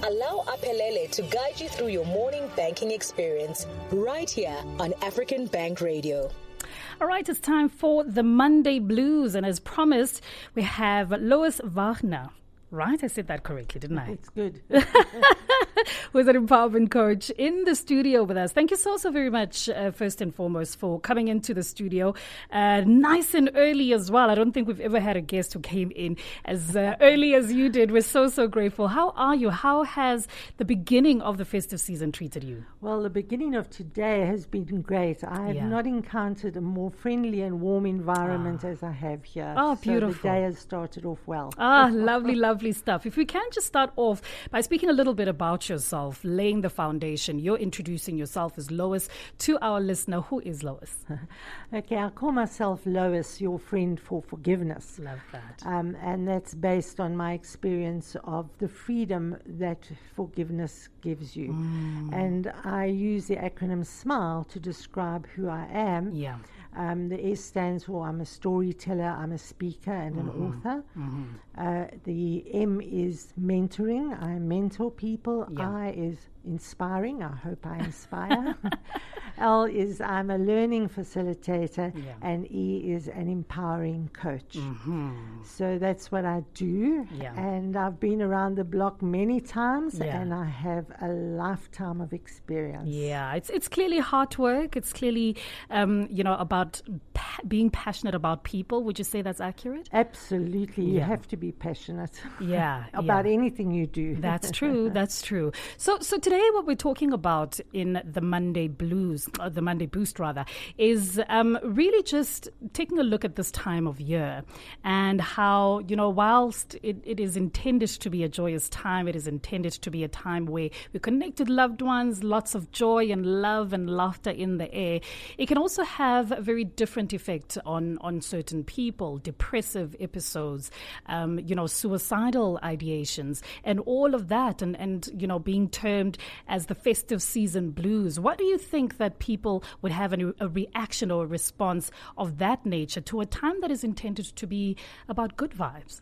Allow Aphelele to guide you through your morning banking experience right here on African Bank Radio. All right, it's time for the Monday Blues. And as promised, we have Lois Wagner. Right? I said that correctly, didn't I? It's good. Who's an empowerment coach in the studio with us. Thank you so very much, first and foremost, for coming into the studio nice and early as well. I don't think we've ever had a guest who came in as early as you did. We're so grateful. How are you? How has the beginning of the festive season treated you? Well, the beginning of today has been great. I have not encountered a more friendly and warm environment as I have here. Oh, beautiful. So the day has started off well. Lovely stuff. If we can just start off by speaking a little bit about yourself, laying the foundation. You're introducing yourself as Lois to our listener. Who is Lois? Okay, I call myself Lois, your friend for forgiveness. Love that. And that's based on my experience of the freedom that forgiveness gives you. And I use the acronym SMILE to describe who I am. Yeah. The S stands for I'm a storyteller, I'm a speaker and an author. The M is mentoring, I mentor people. I is inspiring, I hope I inspire. L is I'm a learning facilitator, and E is an empowering coach. So that's what I do, and I've been around the block many times, and I have a lifetime of experience. Yeah, it's clearly hard work. It's clearly, about being passionate about people. Would you say that's accurate? Absolutely. You have to be passionate about anything you do. That's true. That's true. So today what we're talking about in the Monday Blues, or the Monday Boost rather, is really just taking a look at this time of year and how, whilst it is intended to be a joyous time, it is intended to be a time where we connect with loved ones, lots of joy and love and laughter in the air. It can also have a very different effect on certain people, depressive episodes, suicidal ideations, and all of that, and being termed as the festive season blues. What do you think that people would have a reaction or a response of that nature to a time that is intended to be about good vibes?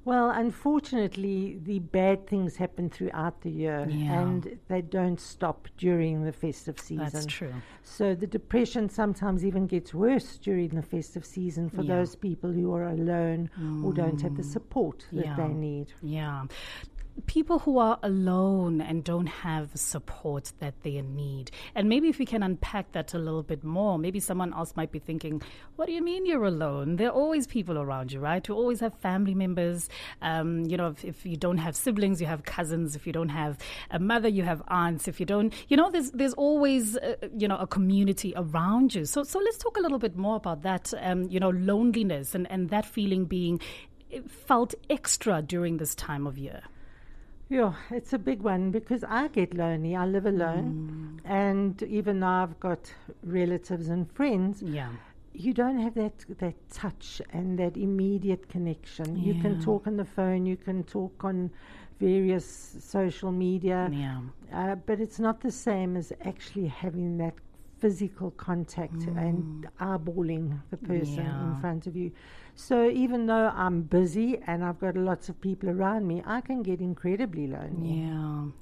Well, unfortunately, the bad things happen throughout the year, and they don't stop during the festive season. That's true. So the depression sometimes even gets worse during the festive season for those people who are alone or don't have the support that they need. Yeah. People who are alone and don't have support that they need. And maybe if we can unpack that a little bit more, maybe someone else might be thinking, what do you mean you're alone? There are always people around you, right? You always have family members. If you don't have siblings, you have cousins. If you don't have a mother, you have aunts. If you don't, there's always, a community around you. So let's talk a little bit more about that, loneliness and that feeling being felt extra during this time of year. Yeah, it's a big one because I get lonely. I live alone. And even though I've got relatives and friends, you don't have that touch and that immediate connection. You can talk on the phone, you can talk on various social media, but it's not the same as actually having that physical contact and eyeballing the person in front of you. So even though I'm busy and I've got lots of people around me, I can get incredibly lonely.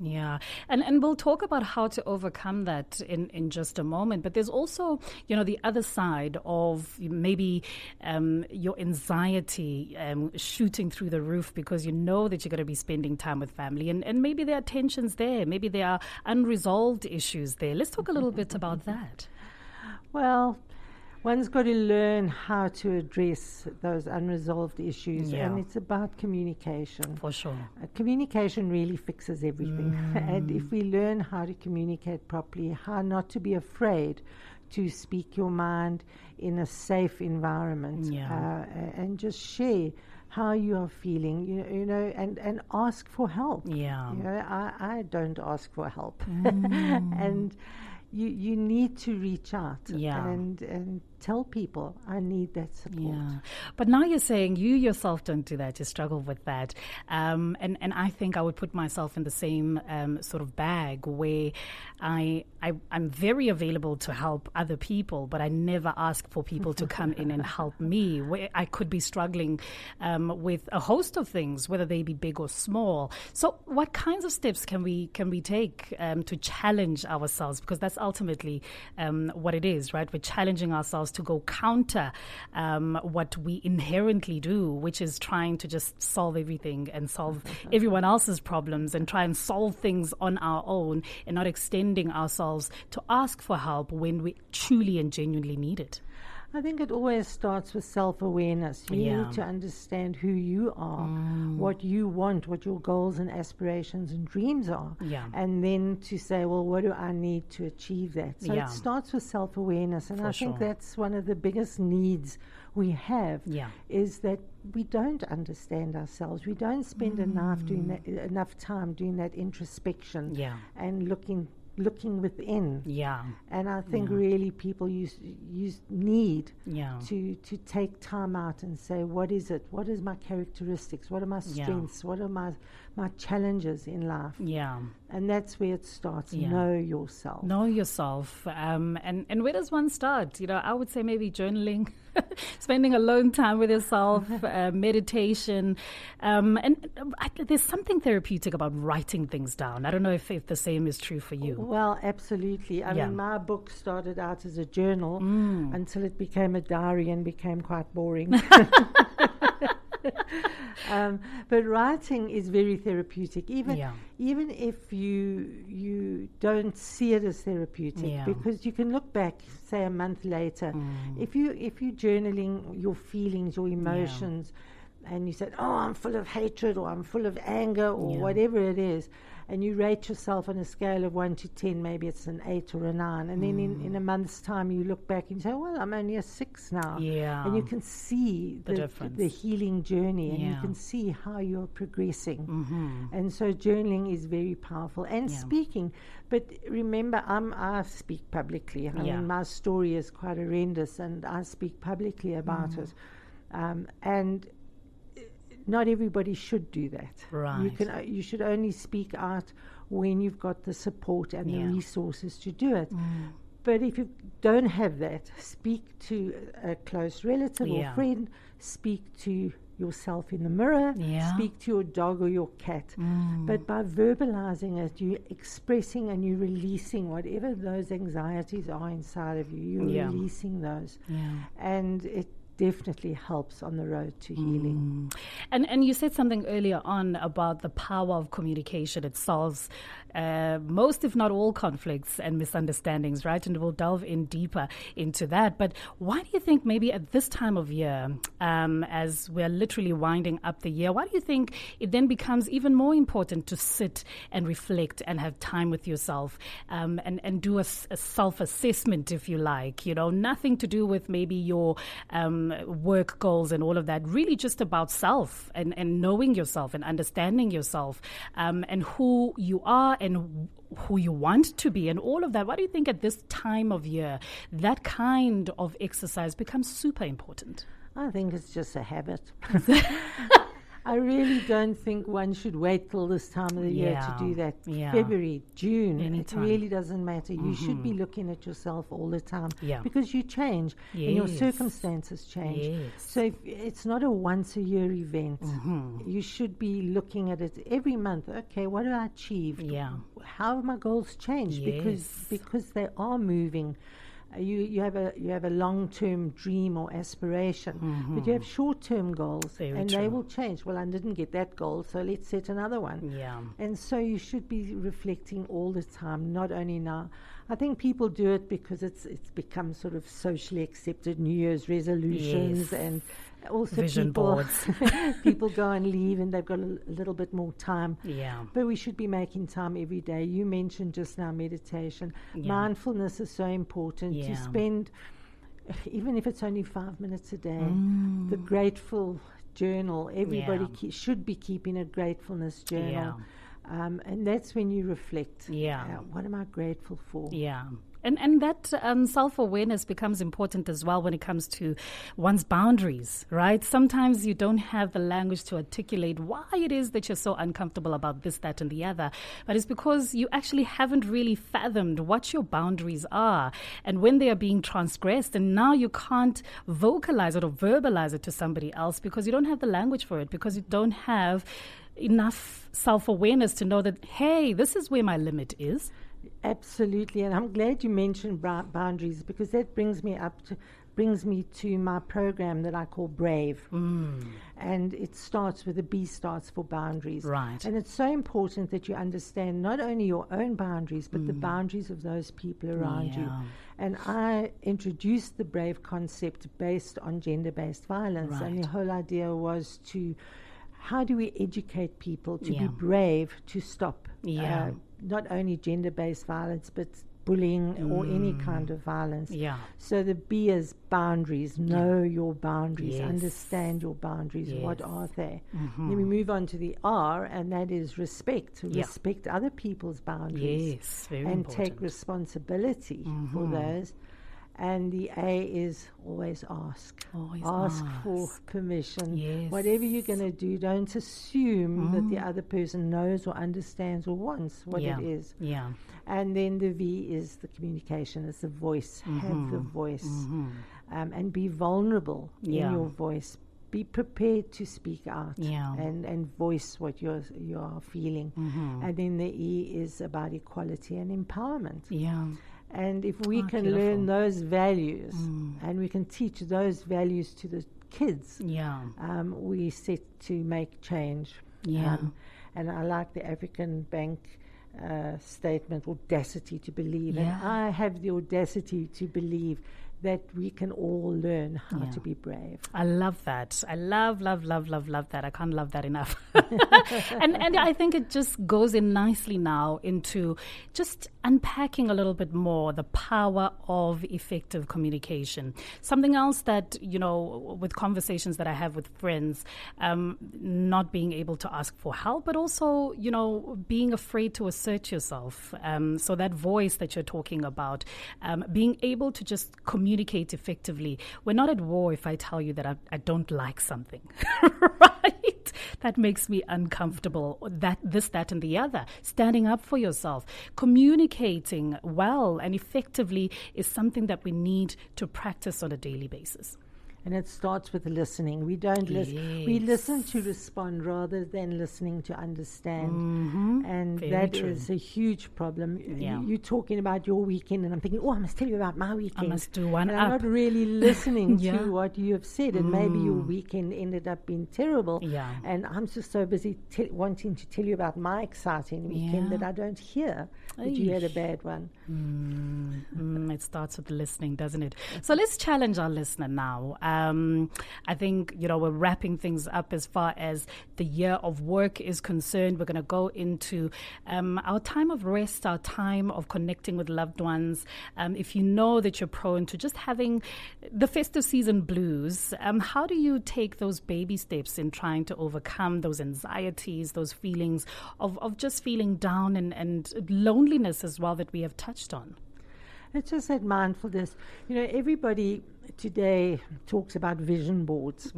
Yeah. And we'll talk about how to overcome that in just a moment. But there's also, the other side of maybe your anxiety shooting through the roof because you know that you're going to be spending time with family. And maybe there are tensions there. Maybe there are unresolved issues there. Let's talk a little bit about that. Well, one's got to learn how to address those unresolved issues, and it's about communication. For sure. Communication really fixes everything. And if we learn how to communicate properly, how not to be afraid to speak your mind in a safe environment, and just share how you are feeling, and ask for help. I don't ask for help. And you need to reach out and tell people I need that support. Yeah. But now you're saying you yourself don't do that, you struggle with that. And I think I would put myself in the same sort of bag where I'm very available to help other people, but I never ask for people to come in and help me, where I could be struggling with a host of things, whether they be big or small. So what kinds of steps can we take to challenge ourselves? Because that's ultimately what it is, right? We're challenging ourselves to go counter what we inherently do, which is trying to just solve everything and solve everyone else's problems and try and solve things on our own and not extending ourselves to ask for help when we truly and genuinely need it. I think it always starts with self-awareness. You need to understand who you are, what you want, what your goals and aspirations and dreams are. And then to say, well, what do I need to achieve that? So it starts with self-awareness. And I think that's one of the biggest needs we have, is that we don't understand ourselves. We don't spend enough time doing that introspection and looking within. And I think really people need to take time out and say, what is it? What is my characteristics? What are my strengths? What are my challenges in life? And that's where it starts. Know yourself. Know yourself. And where does one start? You know, I would say maybe journaling, spending alone time with yourself, meditation. And there's something therapeutic about writing things down. I don't know if the same is true for you. Well, absolutely. I mean, my book started out as a journal until it became a diary and became quite boring. But writing is very therapeutic, even if you don't see it as therapeutic, because you can look back, say a month later, if you're journaling your feelings, your emotions, and you said, oh, I'm full of hatred, or I'm full of anger, or whatever it is, and you rate yourself on a scale of 1 to 10, maybe it's an 8 or a 9, and then in a month's time you look back and say, well, I'm only a 6 now. And you can see the difference, the healing journey, and you can see how you're progressing. And so journaling is very powerful, and speaking. But remember, I speak publicly. I mean, my story is quite horrendous, and I speak publicly about it. And not everybody should do that. Right. You should only speak out when you've got the support and the resources to do it. But if you don't have that, speak to a close relative or friend, speak to yourself in the mirror, speak to your dog or your cat. But by verbalizing it, you're expressing and you're releasing whatever those anxieties are inside of you. You're releasing those. And it definitely helps on the road to healing. And you said something earlier on about the power of communication. It solves most, if not all, conflicts and misunderstandings, right? And we'll delve in deeper into that. But why do you think maybe at this time of year, as we're literally winding up the year, why do you think it then becomes even more important to sit and reflect and have time with yourself and do a self-assessment, if you like? You know, nothing to do with maybe your work goals and all of that, really just about self and knowing yourself and understanding yourself and who you are and who you want to be and all of that. Why do you think at this time of year that kind of exercise becomes super important? I think it's just a habit. I really don't think one should wait till this time of the year to do that. February, June, anytime. It really doesn't matter. You should be looking at yourself all the time because you change and your circumstances change. So it's not a once-a-year event. You should be looking at it every month. Okay, what have I achieved? How have my goals changed? Because they are moving. You have a long-term dream or aspiration, but you have short-term goals, they will change. Well, I didn't get that goal, so let's set another one. And so you should be reflecting all the time, not only now. I think people do it because it's become sort of socially accepted, New Year's resolutions and also vision boards. People go and leave and they've got a little bit more time. But we should be making time every day. You mentioned just now meditation. Mindfulness is so important to spend, even if it's only 5 minutes a day. The grateful journal. Everybody should be keeping a gratefulness journal. And that's when you reflect. What am I grateful for? And that self-awareness becomes important as well when it comes to one's boundaries, right? Sometimes you don't have the language to articulate why it is that you're so uncomfortable about this, that, and the other. But it's because you actually haven't really fathomed what your boundaries are and when they are being transgressed. And now you can't vocalize it or verbalize it to somebody else because you don't have the language for it, because you don't have enough self-awareness to know that, hey, this is where my limit is. Absolutely, and I'm glad you mentioned boundaries, because that brings me to my program that I call Brave. And it starts with the B starts for boundaries. Right. And it's so important that you understand not only your own boundaries, but the boundaries of those people around you. And I introduced the Brave concept based on gender-based violence. Right. And the whole idea was to, how do we educate people to be brave to stop not only gender-based violence, but bullying or any kind of violence. So the B is boundaries. Know your boundaries. Understand your boundaries. What are they? Then we move on to the R, and that is respect. Respect other people's boundaries. Very and important. take responsibility for those. And the A is always ask. Ask for permission. Whatever you're going to do, don't assume that the other person knows or understands or wants what it is. And then the V is the communication. It's the voice. Have the voice. And be vulnerable in your voice. Be prepared to speak out and voice what you are feeling. And then the E is about equality and empowerment. And if we can learn those values and we can teach those values to the kids, we set to make change. And I like the African Bank statement, audacity to believe. And I have the audacity to believe that we can all learn how to be brave. I love that. I love that. I can't love that enough. and I think it just goes in nicely now into just unpacking a little bit more the power of effective communication. Something else that, with conversations that I have with friends, not being able to ask for help, but also, being afraid to assert yourself. So that voice that you're talking about, being able to just communicate effectively. We're not at war if I tell you that I don't like something, right? That makes me uncomfortable. That, and the other. Standing up for yourself, communicating well and effectively is something that we need to practice on a daily basis. And it starts with listening. We don't listen. We listen to respond rather than listening to understand. And very that true. Is a huge problem. You're talking about your weekend, and I'm thinking, I must tell you about my weekend. I must do one and up. I'm not really listening to what you have said. And maybe your weekend ended up being terrible. And I'm just so busy wanting to tell you about my exciting weekend that I don't hear that you had a bad one. It starts with listening, doesn't it? So let's challenge our listener now. I think, we're wrapping things up as far as the year of work is concerned. We're going to go into our time of rest, our time of connecting with loved ones. If you know that you're prone to just having the festive season blues, how do you take those baby steps in trying to overcome those anxieties, those feelings of just feeling down and loneliness as well that we have touched on? It's just that mindfulness. Everybody today talks about vision boards.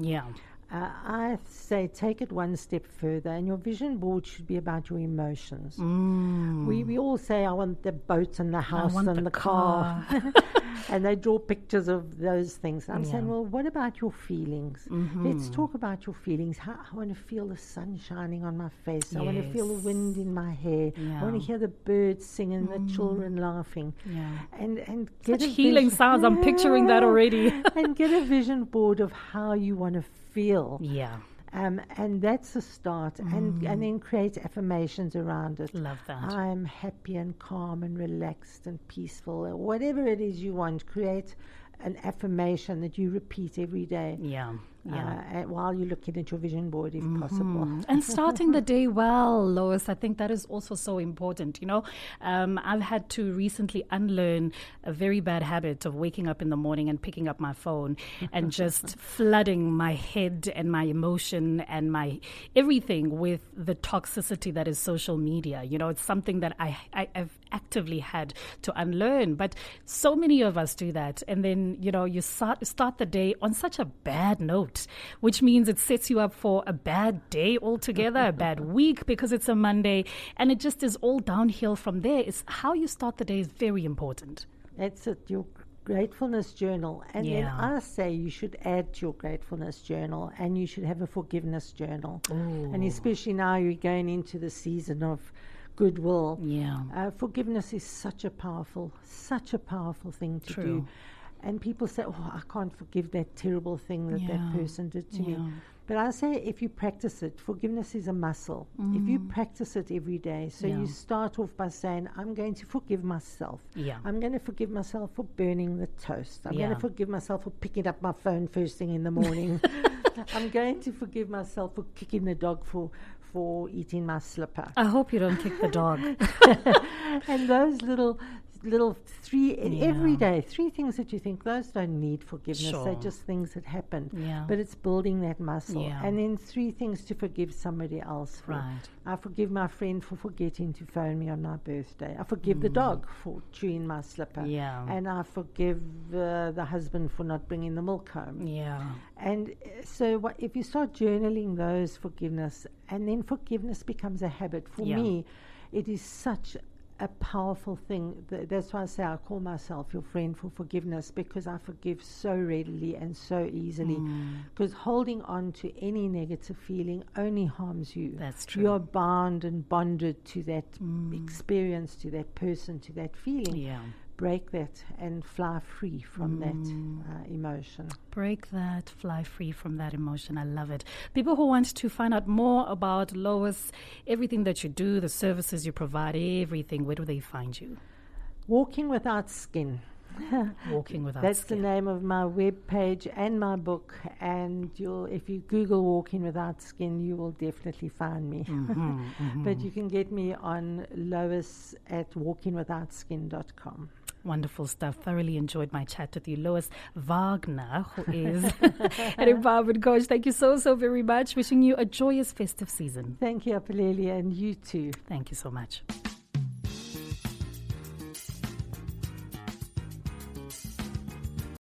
I say take it one step further, and your vision board should be about your emotions. We all say, I want the boat and the house and the car. And they draw pictures of those things. I'm saying, well, what about your feelings? Let's talk about your feelings. I want to feel the sun shining on my face. I want to feel the wind in my hair. I want to hear the birds singing, the children laughing. And get such healing sounds. I'm picturing that already. And get a vision board of how you want to feel. And that's a start. And then create affirmations around it. Love that. I'm happy and calm and relaxed and peaceful. Whatever it is you want, create an affirmation that you repeat every day. while you're looking at your vision board, if possible. And starting the day well, Lois, I think that is also so important. I've had to recently unlearn a very bad habit of waking up in the morning and picking up my phone and just flooding my head and my emotion and my everything with the toxicity that is social media. It's something that I've actively had to unlearn. But so many of us do that. And then, you start the day on such a bad note, which means it sets you up for a bad day altogether, a bad week because it's a Monday. And it just is all downhill from there. It's how you start the day is very important. That's it, your gratefulness journal. And then I say you should add to your gratefulness journal, and you should have a forgiveness journal. Ooh. And especially now you're going into the season of goodwill. Forgiveness is such a powerful thing to do. And people say, I can't forgive that terrible thing that person did to me. But I say, if you practice it, forgiveness is a muscle. If you practice it every day, so you start off by saying, I'm going to forgive myself. I'm going to forgive myself for burning the toast. I'm going to forgive myself for picking up my phone first thing in the morning. I'm going to forgive myself for kicking the dog for eating my slipper. I hope you don't kick the dog. And those little three every day, 3 things that you think those don't need forgiveness. They're just things that happen. But it's building that muscle. And then 3 things to forgive somebody else for. Right. I forgive my friend for forgetting to phone me on my birthday. I forgive the dog for chewing my slipper. And I forgive the husband for not bringing the milk home. And so if you start journaling those forgiveness, and then forgiveness becomes a habit. For me, it is such a powerful thing. That's why I say I call myself your friend for forgiveness, because I forgive so readily and so easily. Because holding on to any negative feeling only harms you. That's true. You are bound and bonded to that experience, to that person, to that feeling. Break that and fly free from that emotion. Break that, fly free from that emotion. I love it. People who want to find out more about Lois, everything that you do, the services you provide, everything, where do they find you? Walking Without Skin. Walking Without That's Skin. the name of my web page and my book. And if you Google Walking Without Skin, you will definitely find me. But you can get me on Lois at walkingwithoutskin.com. Wonderful stuff. Thoroughly enjoyed my chat with you, Lois Wagner, who is an empowerment coach. Thank you so very much. Wishing you a joyous festive season. Thank you, Aphelele, and you too. Thank you so much.